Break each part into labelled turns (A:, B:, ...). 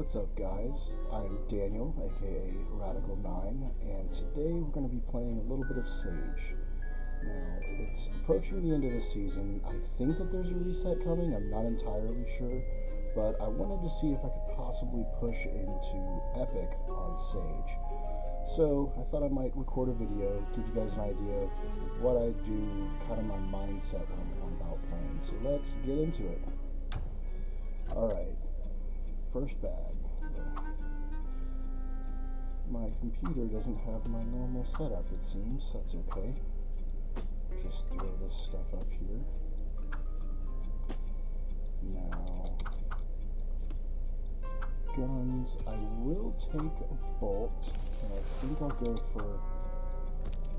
A: What's up, guys? I'm Daniel, aka Radical9, and today we're going to be playing a little bit of Sage. Now, it's approaching the end of the season. I think that there's a reset coming, I'm not entirely sure, but I wanted to see if I could possibly push into Epic on Sage. So, I thought I might record a video, give you guys an idea of what I do, kind of my mindset when I'm about playing. So let's get into it. Alright. First bag. My computer doesn't have my normal setup, it seems. That's okay. Just throw this stuff up here. Now, guns. I will take a bolt, and I think I'll go for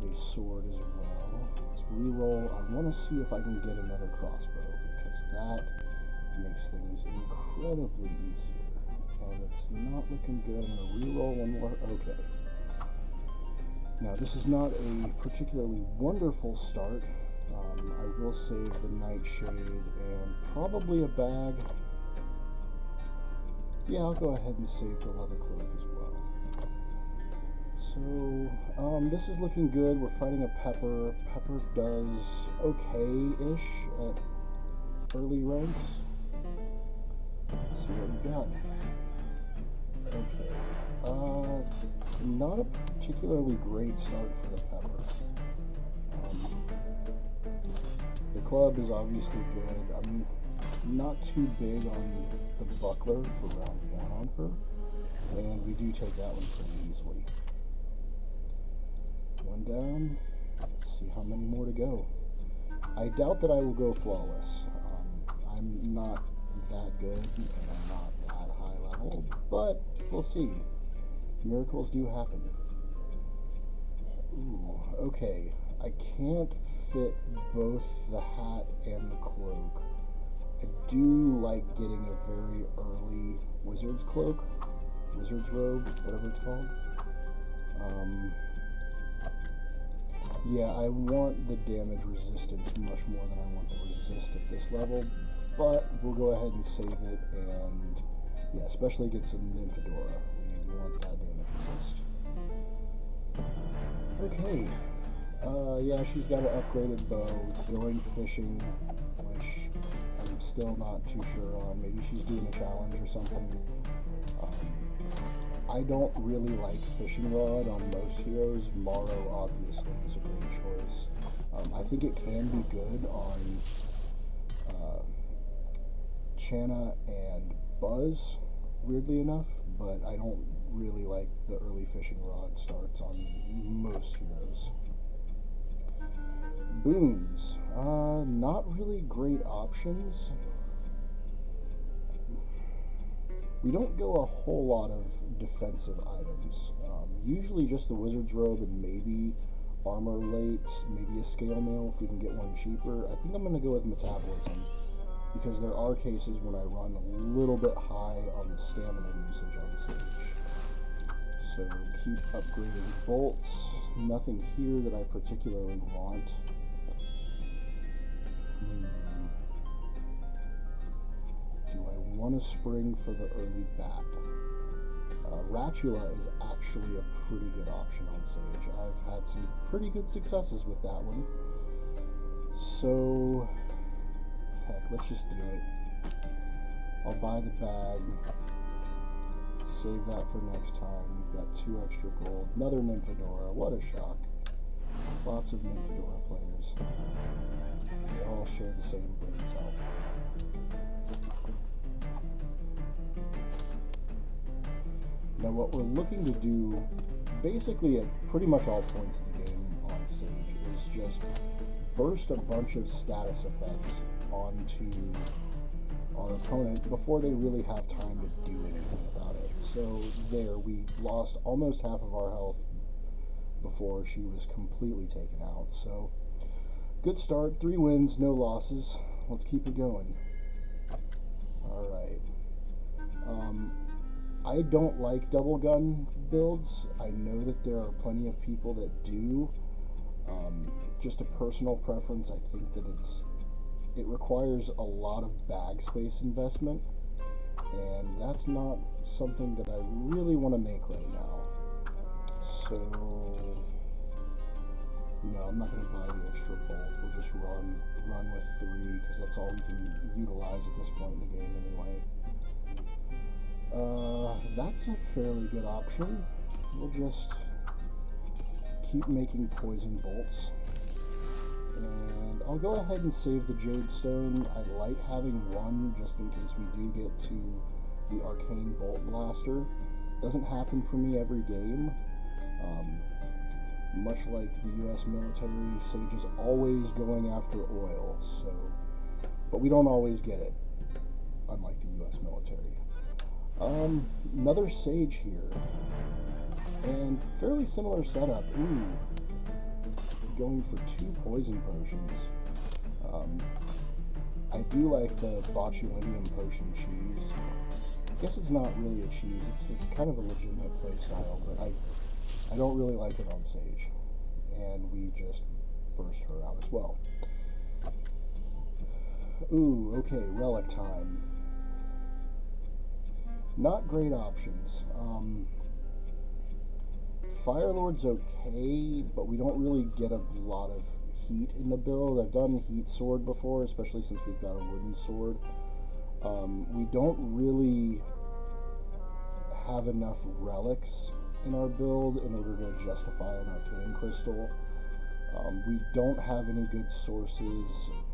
A: a sword as well. Let's reroll. I want to see if I can get another crossbow, because that makes things incredibly easier. And it's not looking good. I'm going to reroll one more. Okay. Now, this is not a particularly wonderful start. I will save the nightshade and probably a bag. Yeah, I'll go ahead and save the leather cloak as well. So, this is looking good. We're fighting a Pepper. Pepper does okay-ish at early ranks. Let's see what we got. Okay, not a particularly great start for the Pepper. The club is obviously good. I'm not too big on the buckler for round 1 on her, and we do take that one pretty easily. One down. Let's see how many more to go. I doubt that I will go flawless. I'm not that good, and I'm not that high level, but we'll see. Miracles do happen. Ooh, okay. I can't fit both the hat and the cloak. I do like getting a very early wizard's cloak, wizard's robe, whatever it's called. Yeah, I want the damage resistance much more than I want the resist at this level, but we'll go ahead and save it, and yeah, especially against a Nymphadora. We want that damage resist. Okay. Yeah, she's got an upgraded bow. Going fishing, which I'm still not too sure on. Maybe she's doing a challenge or something. I don't really like fishing rod on most heroes. Morrow obviously is a great choice. I think it can be good on Channa and Buzz, weirdly enough, but I don't really like the early fishing rod starts on most heroes. Boons. Not really great options. We don't go a whole lot of defensive items. Usually just the wizard's robe and maybe armor lates, maybe a scale mail if we can get one cheaper. I think I'm going to go with metabolism, because there are cases when I run a little bit high on the stamina usage on Sage. So keep upgrading bolts. Nothing here that I particularly want. Do I want to spring for the early bat? Ratula is actually a pretty good option on Sage. I've had some pretty good successes with that one. So, heck, let's just do it. I'll buy the bag. Save that for next time. We've got 2 extra gold. Another Nymphadora. What a shock. Lots of Nymphadora players. They all share the same brain cell. Now what we're looking to do, basically at pretty much all points of the game on Sage, is just burst a bunch of status effects onto our opponent before they really have time to do anything about it. So there, we lost almost half of our health before she was completely taken out. So good start, 3 wins, no losses. Let's keep it going. Alright. I don't like double gun builds. I know that there are plenty of people that do. Just a personal preference, I think that it requires a lot of bag space investment, and that's not something that I really want to make right now. So, no, I'm not going to buy the extra bolt. We'll just run with 3, because that's all we can utilize at this point in the game anyway. That's a fairly good option. We'll just keep making poison bolts. And I'll go ahead and save the Jade Stone. I like having one just in case we do get to the Arcane Bolt Blaster. Doesn't happen for me every game. Much like the US military, Sage is always going after oil, but we don't always get it, unlike the US military. Another Sage here, and fairly similar setup. Ooh, going for 2 poison potions. I do like the botulinum potion cheese. I guess it's not really a cheese, it's kind of a legitimate playstyle, but I don't really like it on Sage. And we just burst her out as well. Ooh, okay, relic time. Not great options. Firelord's okay, but we don't really get a lot of heat in the build. I've done Heat Sword before, especially since we've got a wooden sword. We don't really have enough relics in our build in order to justify an Arcane Crystal. We don't have any good sources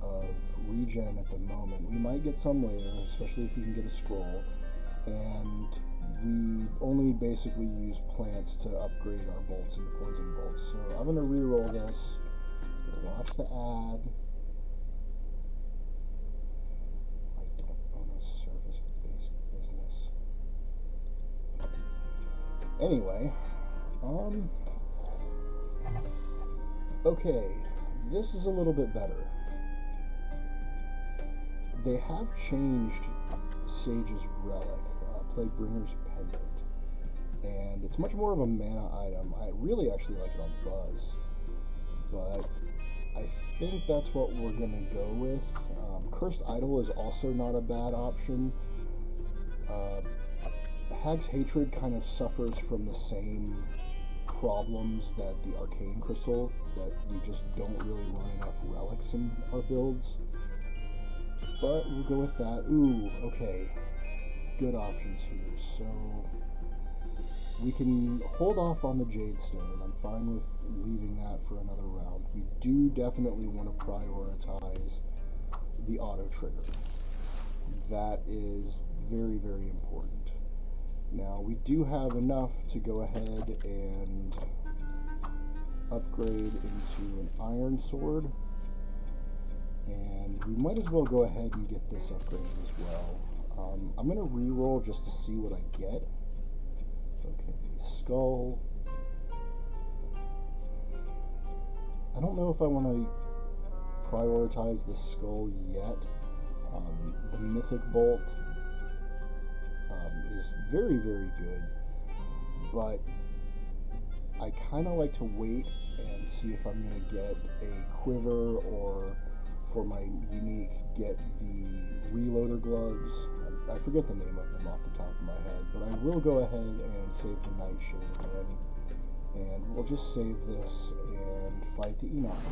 A: of regen at the moment. We might get some later, especially if we can get a scroll. And we only basically use plants to upgrade our bolts into poison bolts. So I'm going to re-roll this. Watch the ad. I don't own a service-based business. Anyway, okay, this is a little bit better. They have changed Sage's relic, Plaguebringer's Pendant, and it's much more of a mana item. I really actually like it on Buzz, but I think that's what we're going to go with. Cursed Idol is also not a bad option. Hag's Hatred kind of suffers from the same problems that the Arcane Crystal, that we just don't really run enough relics in our builds. But we'll go with that. Ooh, okay. Good options here. So we can hold off on the Jade Stone. I'm fine with leaving that for another round. We do definitely want to prioritize the auto trigger. That is very, very important. Now, we do have enough to go ahead and upgrade into an Iron Sword. And we might as well go ahead and get this upgraded as well. I'm going to re-roll just to see what I get. Okay, Skull. I don't know if I want to prioritize the Skull yet. The Mythic Bolt is very, very good, but I kind of like to wait and see if I'm going to get a Quiver, or for my unique, get the Reloader Gloves. I forget the name of them off the top of my head, but I will go ahead and save the Nightshade again, and we'll just save this and fight the Enoch.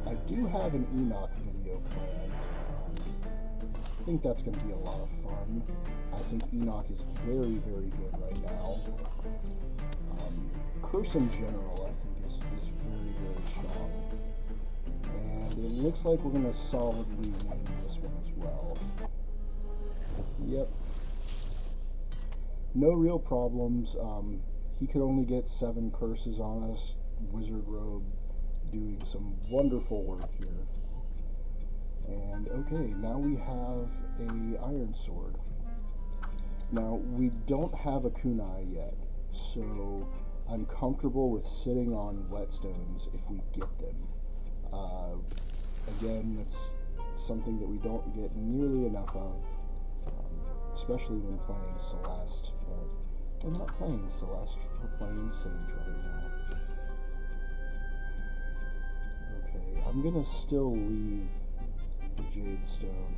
A: I do have an Enoch video planned. I think that's going to be a lot of fun. I think Enoch is very, very good right now. Curse in general, I think, is very, very strong. And it looks like we're going to solidly win this one as well. Yep. No real problems. He could only get 7 curses on us. Wizard Robe doing some wonderful work here. And okay, now we have a Iron Sword. Now, we don't have a Kunai yet, so I'm comfortable with sitting on Whetstones if we get them. Again, that's something that we don't get nearly enough of, especially when playing Celeste, but we're not playing Celeste, we're playing Sage right now. Okay, I'm gonna still leave the Jade Stone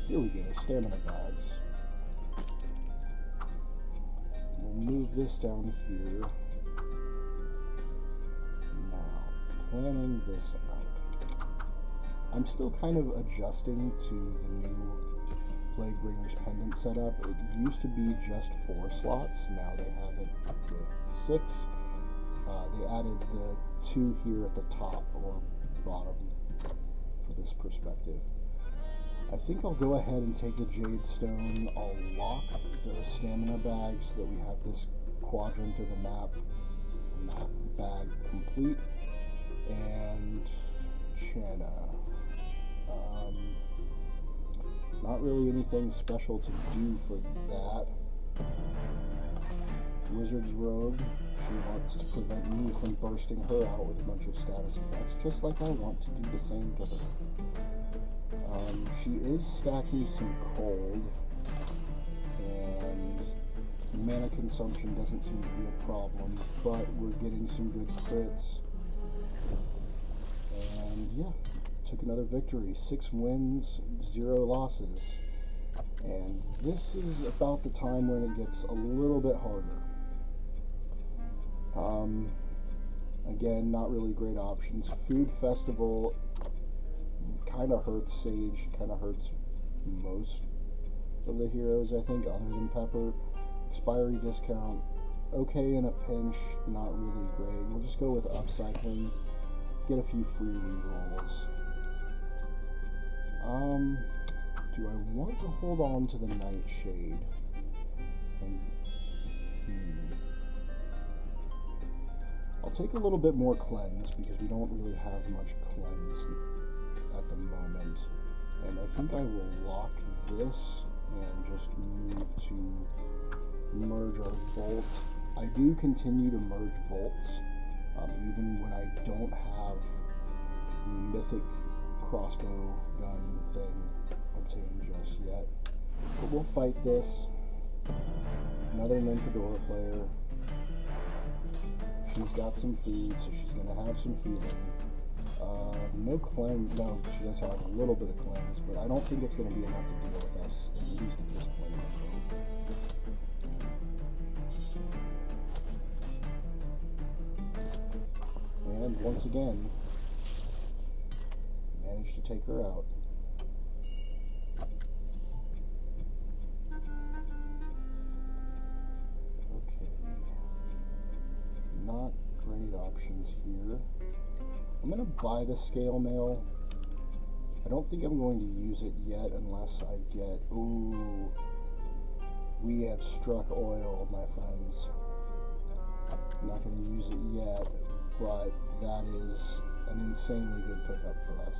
A: Here we go, stamina bags. We'll move this down here. Now, planning this out. I'm still kind of adjusting to the new Plaguebringer's Pendant setup. It used to be just 4 slots, now they have it with 6. They added the 2 here at the top or bottom for this perspective. I think I'll go ahead and take a Jade Stone. I'll lock the stamina bag so that we have this quadrant of the map bag complete. And Channa. Not really anything special to do for that. Wizard's Robe. She wants to prevent me from bursting her out with a bunch of status effects, just like I want to do the same to her. She is stacking some cold, and mana consumption doesn't seem to be a problem, but we're getting some good crits. And yeah, took another victory. 6 wins, 0 losses. And this is about the time when it gets a little bit harder. Again, not really great options. Food Festival kind of hurts Sage, kind of hurts most of the heroes, I think, other than Pepper. Expiry discount, okay in a pinch, not really great. We'll just go with upcycling, get a few free rerolls. Do I want to hold on to the Nightshade? And, I'll take a little bit more cleanse because we don't really have much cleanse at the moment. And I think I will lock this and just move to merge our bolts. I do continue to merge bolts, even when I don't have the mythic crossbow gun thing obtained just yet. But we'll fight this. Another Nymphadora player. She's got some food, so she's going to have some healing. No cleanse. No, she does have a little bit of cleanse, but I don't think it's going to be enough to deal with us, at least at this point. And once again, managed to take her out. Okay. Not great options here. I'm going to buy the scale mail. I don't think I'm going to use it yet unless I get... Ooh. We have struck oil, my friends. I'm not going to use it yet, but that is an insanely good pickup for us.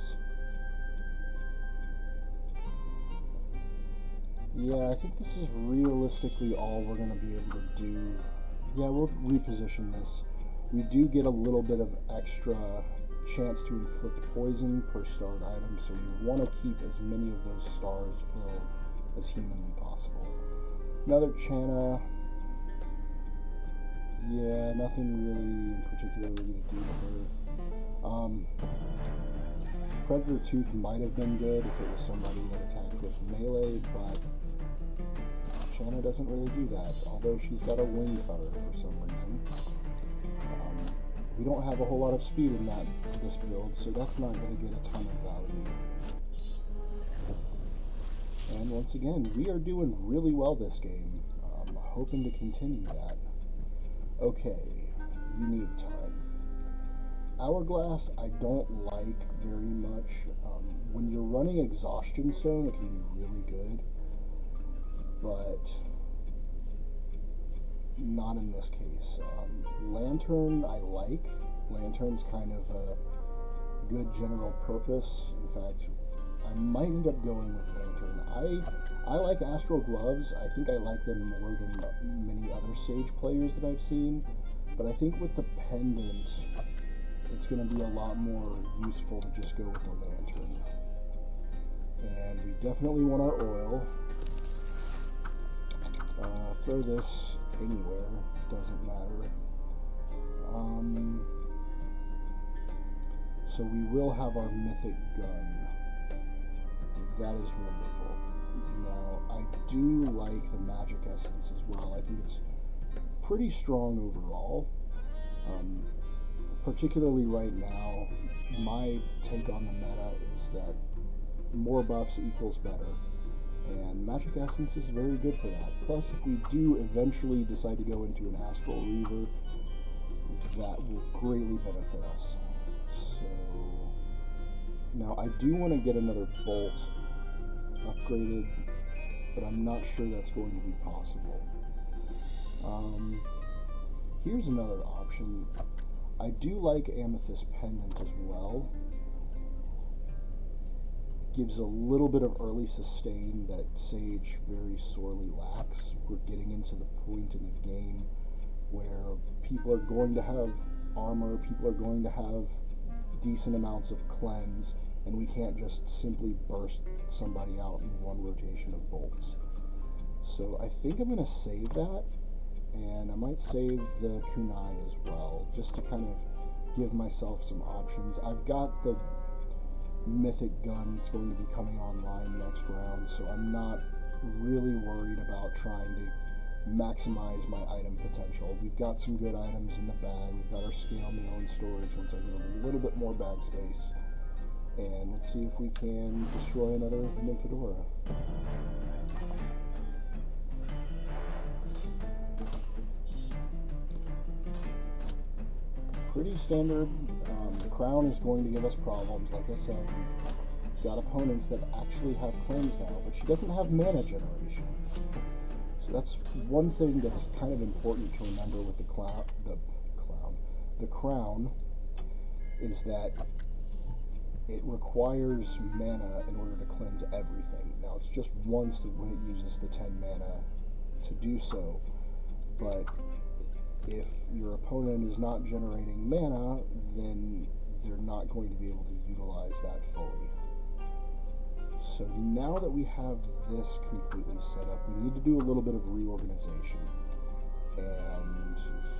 A: Yeah, I think this is realistically all we're going to be able to do. Yeah, we'll reposition this. We do get a little bit of extra chance to inflict poison per starred item, so we want to keep as many of those stars filled as humanly possible. Another Channa. Yeah, nothing really particularly to do with her. Predator Tooth might have been good if it was somebody that attacked with melee, but Channa doesn't really do that, although she's got a wing cutter for some reason. We don't have a whole lot of speed in this build, so that's not going to get a ton of value. And once again, we are doing really well this game. Hoping to continue that. Okay, unique time. Hourglass I don't like very much. When you're running Exhaustion Stone, it can be really good, but not in this case. Lantern I like. Lantern's kind of a good general purpose. In fact, I might end up going with Lantern. I like Astral Gloves. I think I like them more than many other Sage players that I've seen, but I think with the Pendant, it's going to be a lot more useful to just go with the Lantern. And we definitely want our oil. Throw this anywhere, doesn't matter. So we will have our mythic gun. That is wonderful. Now, I do like the Magic Essence as well. I think it's pretty strong overall. Um, Particularly right now, my take on the meta is that more buffs equals better, and Magic Essence is very good for that. Plus, if we do eventually decide to go into an Astral Reaver, that will greatly benefit us. So, now I do want to get another Bolt upgraded, but I'm not sure that's going to be possible. Here's another option. I do like Amethyst Pendant as well. Gives a little bit of early sustain that Sage very sorely lacks. We're getting into the point in the game where people are going to have armor, people are going to have decent amounts of cleanse, and we can't just simply burst somebody out in one rotation of bolts. So I think I'm going to save that, and I might save the Kunai as well, just to kind of give myself some options. I've got the Mythic Gun that's going to be coming online next round, so I'm not really worried about trying to maximize my item potential. We've got some good items in the bag. We've got our scale mail in storage once I get a little bit more bag space. And let's see if we can destroy another Nymphadora. Pretty standard. The Crown is going to give us problems. Like I said, we've got opponents that actually have cleanse now, but she doesn't have mana generation. So that's one thing that's kind of important to remember with the Crown is that it requires mana in order to cleanse everything. Now it's just once when it uses the 10 mana to do so, but if your opponent is not generating mana, then they're not going to be able to utilize that fully. So now that we have this completely set up, we need to do a little bit of reorganization. And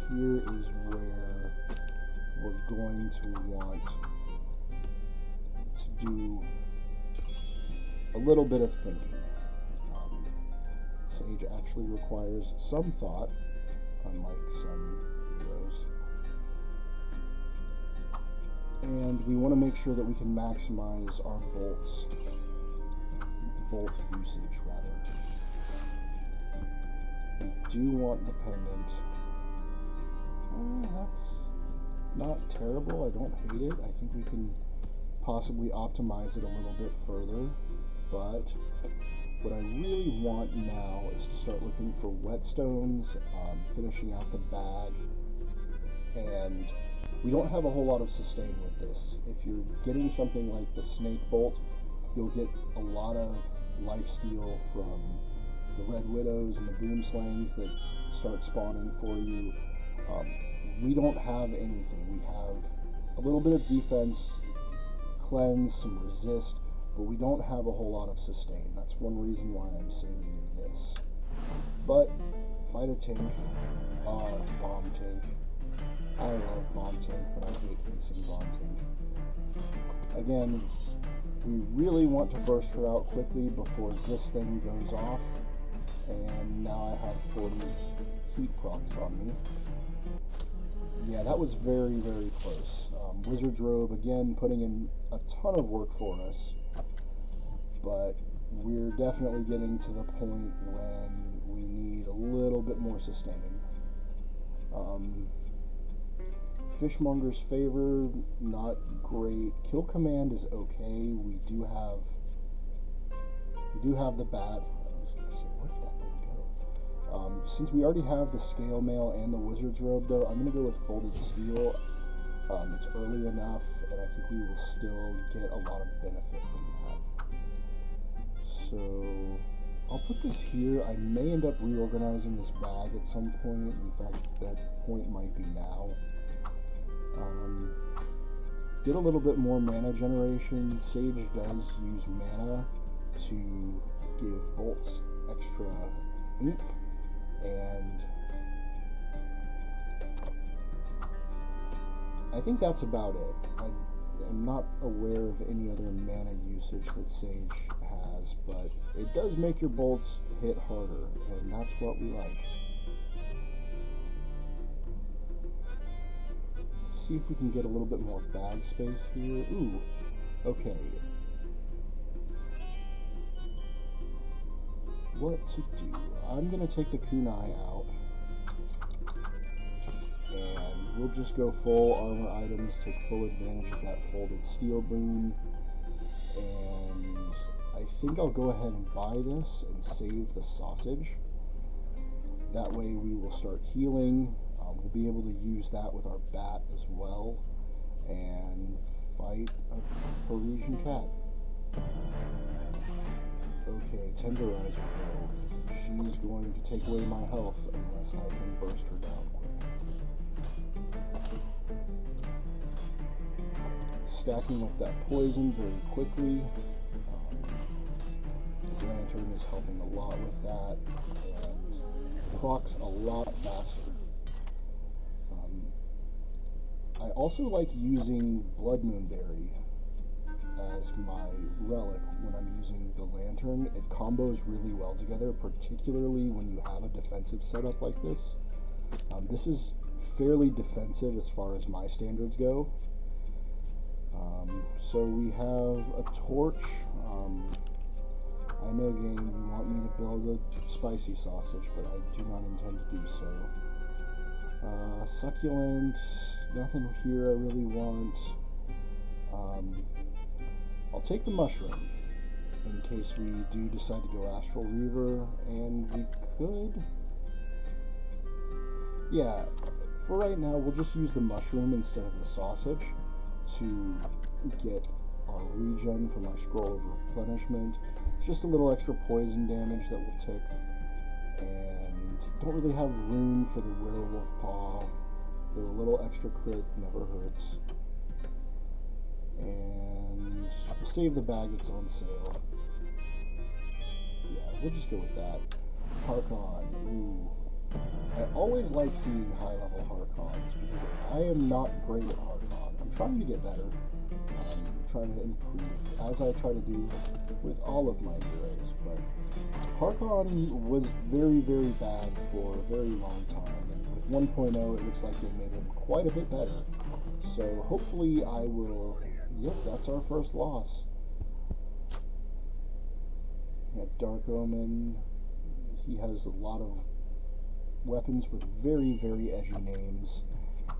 A: here is where we're going to want to do a little bit of thinking. Sage actually requires some thought, unlike some heroes. And we want to make sure that we can maximize our bolt usage, rather. We do want the pendant. That's not terrible. I don't hate it. I think we can possibly optimize it a little bit further, but what I really want now is to start looking for whetstones, finishing out the bag, and we don't have a whole lot of sustain with this. If you're getting something like the Snake Bolt, you'll get a lot of lifesteal from the Red Widows and the Boomslangs that start spawning for you. We don't have anything. We have a little bit of defense, cleanse, some resist, but we don't have a whole lot of sustain. That's one reason why I'm saving this. But fight a tank. It's bomb tank. I love bomb tank, but I hate facing bomb tank. Again, we really want to burst her out quickly before this thing goes off. And now I have 40 heat procs on me. Yeah, that was very, very close. Wizard's Robe, again, putting in a ton of work for us. But we're definitely getting to the point when we need a little bit more sustain. Fishmonger's Favor, not great. Kill Command is okay. We do have the bat. I was gonna say, where did that thing go? Since we already have the Scale Mail and the Wizard's Robe, though, I'm gonna go with Folded Steel. It's early enough, and I think we will still get a lot of benefit from that. So I'll put this here. I may end up reorganizing this bag at some point. In fact, that point might be now. Get a little bit more mana generation. Sage does use mana to give bolts extra oomph, and I think that's about it. I'm not aware of any other mana usage that Sage has things, but it does make your bolts hit harder, and that's what we like. See if we can get a little bit more bag space here. Ooh, okay. What to do? I'm gonna take the kunai out, and we'll just go full armor items, take full advantage of that folded steel boom, and I think I'll go ahead and buy this and save the sausage. That way we will start healing. We'll be able to use that with our bat as well, and fight a Parisian cat. Okay, Tenderizer Girl. She's going to take away my health unless I can burst her down quick. Stacking up that poison very quickly. The lantern is helping a lot with that, and procs a lot faster. I also like using Blood Moonberry as my relic when I'm using the lantern. It combos really well together, particularly when you have a defensive setup like this. This is fairly defensive as far as my standards go. So we have a torch. I know, game, you want me to build a spicy sausage, but I do not intend to do so. Succulent, nothing here I really want. I'll take the mushroom in case we do decide to go Astral Reaver, and we could... Yeah, for right now, we'll just use the mushroom instead of the sausage to get our regen from our Scroll of Replenishment. It's just a little extra poison damage that we'll take, and don't really have room for the Werewolf Paw. So a little extra crit never hurts. And we'll save the bag that's on sale. Yeah, we'll just go with that. Harkon. Ooh. I always like seeing high-level Harkons because I am not great at Harkon. I'm trying to get better. I'm trying to improve, as I try to do with all of my heroes. But Harkon was very, very bad for a very long time. And with 1.0, it looks like they made him quite a bit better. So hopefully I will... Yep, that's our first loss. Yeah, Dark Omen. He has a lot of weapons with very, very edgy names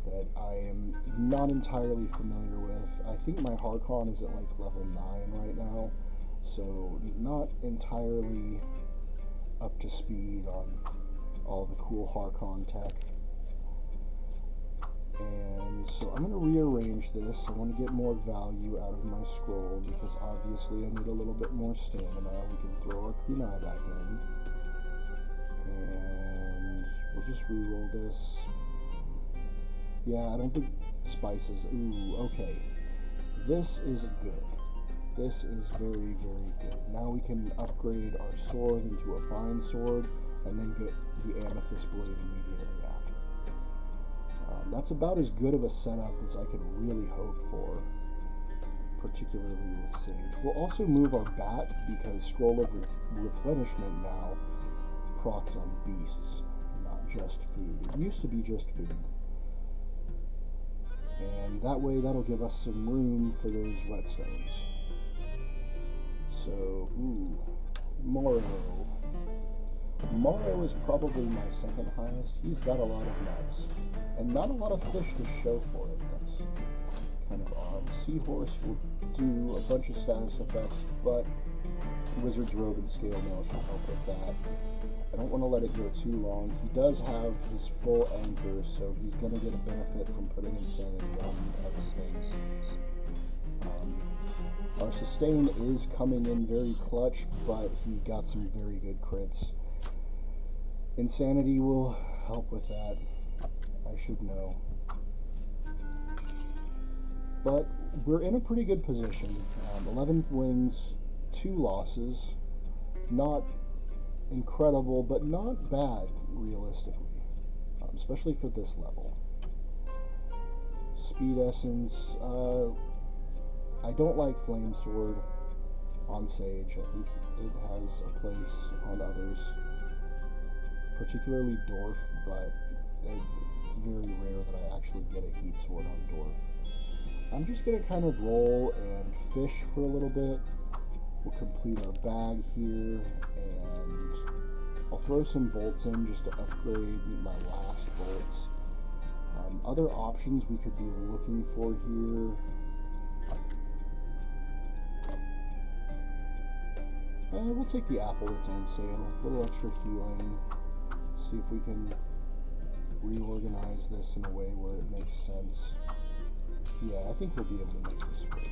A: that I am not entirely familiar with. I think my Harkon is at like level 9 right now, so not entirely up to speed on all the cool Harkon tech. And so I'm going to rearrange this. I want to get more value out of my scroll because obviously I need a little bit more stamina. We can throw our kunai back in. And we'll just reroll this. Yeah, I don't think spices. Ooh, okay. This is good. This is very, very good. Now we can upgrade our sword into a fine sword and then get the amethyst blade immediately after. That's about as good of a setup as I could really hope for, particularly with Sage. We'll also move our bat because Scroll of Replenishment now procs on beasts, not just food. It used to be just food. And that way, that'll give us some room for those whetstones. So, ooh, Moro. Moro is probably my second highest. He's got a lot of nuts. And not a lot of fish to show for it. That's kind of odd. Seahorse will do a bunch of status effects, but Wizard's Robe and Scale Mail should help with that. I don't want to let it go too long. He does have his full anchor, so he's going to get a benefit from putting Insanity on everything. Our sustain is coming in very clutch, but he got some very good crits. Insanity will help with that. I should know. But we're in a pretty good position. 11 wins, 2 losses. Not incredible, but not bad, realistically. Especially for this level. Speed Essence. I don't like Flame Sword. on Sage. I think it has a place on others, particularly Dwarf, but it's very rare that I actually get a Heat Sword on Dwarf. I'm just going to kind of roll and fish for a little bit. We'll complete our bag here, and I'll throw some bolts in just to upgrade my last bolts. Other options we could be looking for here. We'll take the apple that's on sale. A little extra healing. See if we can reorganize this in a way where it makes sense. Yeah, I think we'll be able to make this work.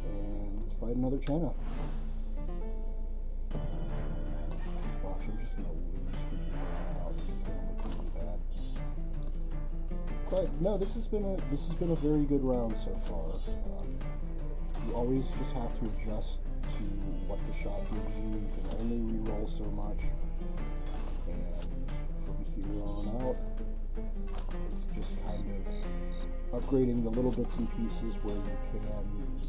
A: And let's fight another Channa. Gosh, I'm just gonna lose freaking out. It's gonna look really bad. But no, this has been a very good round so far. You always just have to adjust to what the shop gives you. You can only reroll so much, and from here on out, it's just kind of upgrading the little bits and pieces where you can.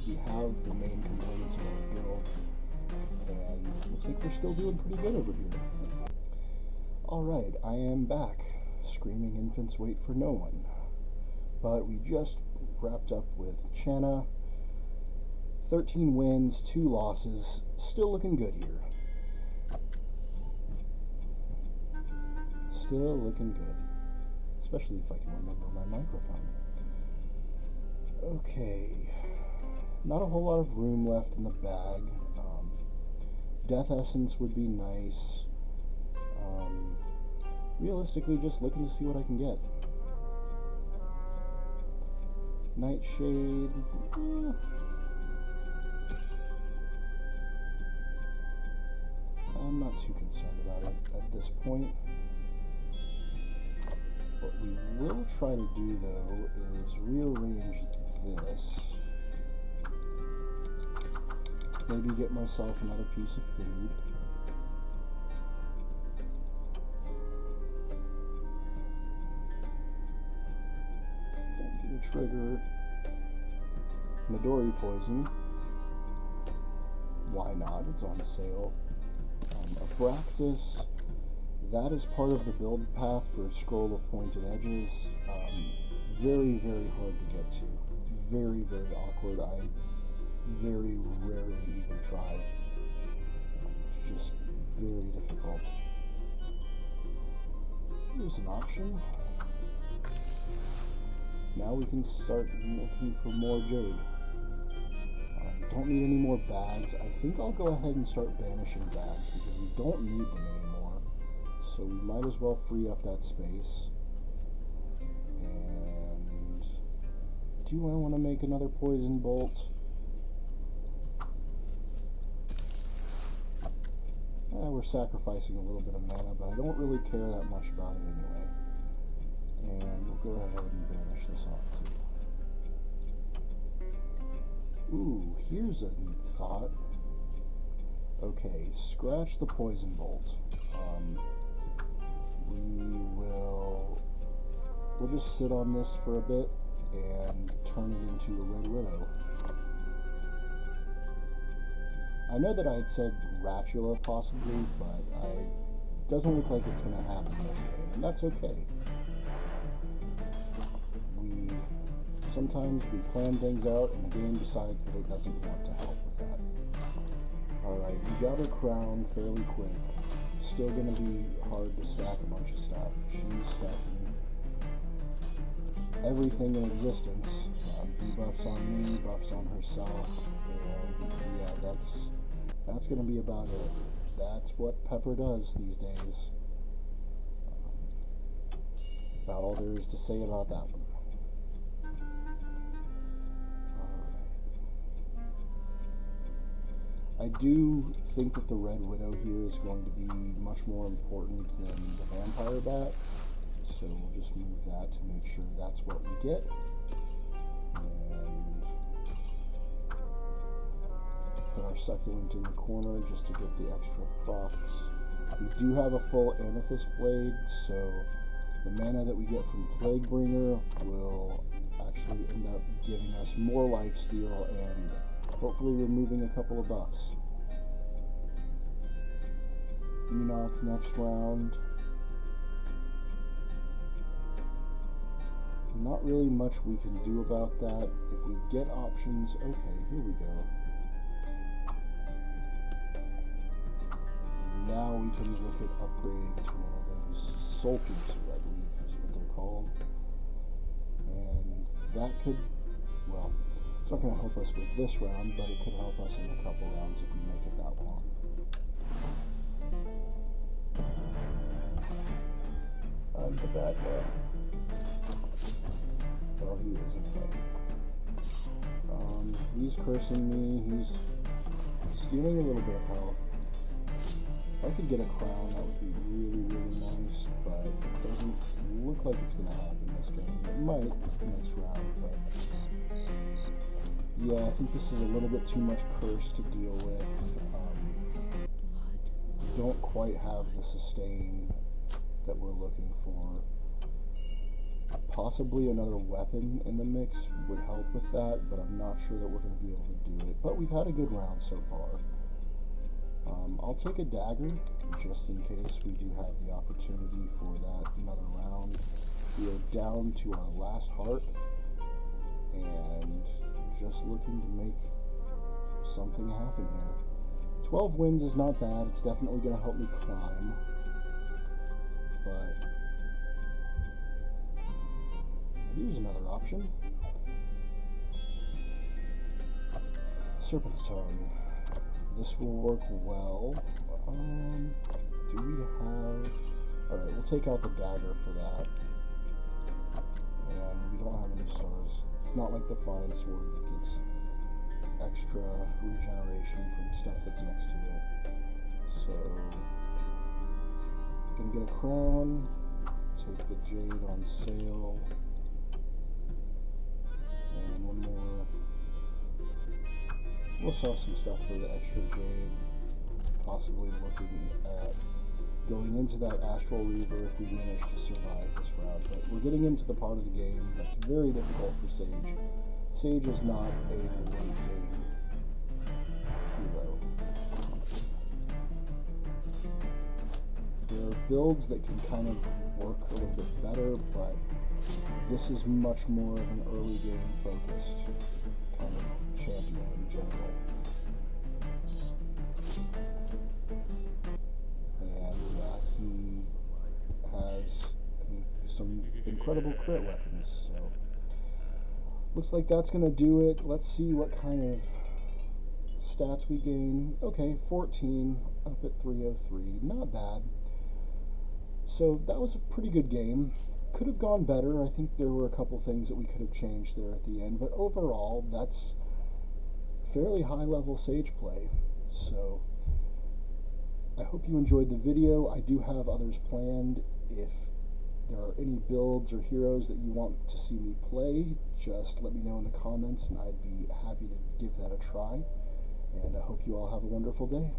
A: We have the main components of our build, and it looks like we're still doing pretty good over here. Alright, I am back. Screaming infants wait for no one. But we just wrapped up with Channa. 13 wins, 2 losses. Still looking good here. Still looking good. Especially if I can remember my microphone. Okay. Not a whole lot of room left in the bag. Death Essence would be nice. Realistically, just looking to see what I can get. Nightshade. I'm not too concerned about it at this point. What we will try to do, though, is rearrange this. Maybe get myself another piece of food. Don't get a trigger. Midori poison. Why not? It's on sale. Abraxas. That is part of the build path for Scroll of Pointed Edges. Very, very hard to get to. Very, very awkward. I very rarely even try. It's just very difficult. Here's an option. Now we can start looking for more jade. Don't need any more bags. I think I'll go ahead and start banishing bags because we don't need them anymore. So we might as well free up that space. And do I want to make another poison bolt? We're sacrificing a little bit of mana, but I don't really care that much about it anyway. And we'll go ahead and banish this off too. Ooh, here's a neat thought. Okay, scratch the poison bolt. We'll just sit on this for a bit and turn it into a Red Widow. I know that I had said Ratula possibly, but it doesn't look like it's going to happen this game, and that's okay. Sometimes we plan things out and the game decides that it doesn't want to help with that. Alright, we got her crown fairly quick. Still going to be hard to stack a bunch of stuff. She's stacking everything in existence. Debuffs on me, buffs on herself, and yeah, that's going to be about it. That's what Pepper does these days. About all there is to say about that one. I do think that the Red Widow here is going to be much more important than the Vampire Bat, so we'll just move that to make sure that's what we get. And put our Succulent in the corner just to get the extra procs. We do have a full Amethyst Blade, so the mana that we get from Plaguebringer will actually end up giving us more lifesteal and hopefully removing a couple of buffs. Enoch next round. Not really much we can do about that. If we get options, okay, here we go. Now we can look at upgrading to one of those soul pieces, I believe is what they're called. And that could, well, it's not going to help us with this round, but it could help us in a couple rounds if we make it that long. I'm the bad guy. Well, he isn't fighting. He's cursing me, he's stealing a little bit of health. If I could get a crown, that would be really, really nice, but it doesn't look like it's going to happen this game. It might next round, but yeah, I think this is a little bit too much curse to deal with. Don't quite have the sustain that we're looking for. Possibly another weapon in the mix would help with that, but I'm not sure that we're going to be able to do it. But we've had a good round so far. I'll take a dagger, just in case we do have the opportunity for that another round. We are down to our last heart, and just looking to make something happen here. 12 wins is not bad, it's definitely going to help me climb, but here's another option. Serpent's Tongue. This will work well. Do we have... Alright, we'll take out the dagger for that. And we don't have any stars. It's not like the Fine Sword that gets extra regeneration from stuff that's next to it. So, gonna get a crown. Take the Jade on sale. And one more. We'll sell some stuff for the extra Jade. Possibly looking at going into that Astral Reaver if we manage to survive this round. But we're getting into the part of the game that's very difficult for Sage. Sage is not a late game hero. There are builds that can kind of work a little bit better, but this is much more of an early game focused kind of champion in general. And he has some incredible crit weapons, so looks like that's going to do it. Let's see what kind of stats we gain. Okay, 14 up at 303, not bad. So that was a pretty good game. Could have gone better. I think there were a couple things that we could have changed there at the end, but overall that's fairly high level Sage play. So I hope you enjoyed the video. I do have others planned. If there are any builds or heroes that you want to see me play, just let me know in the comments and I'd be happy to give that a try. And I hope you all have a wonderful day.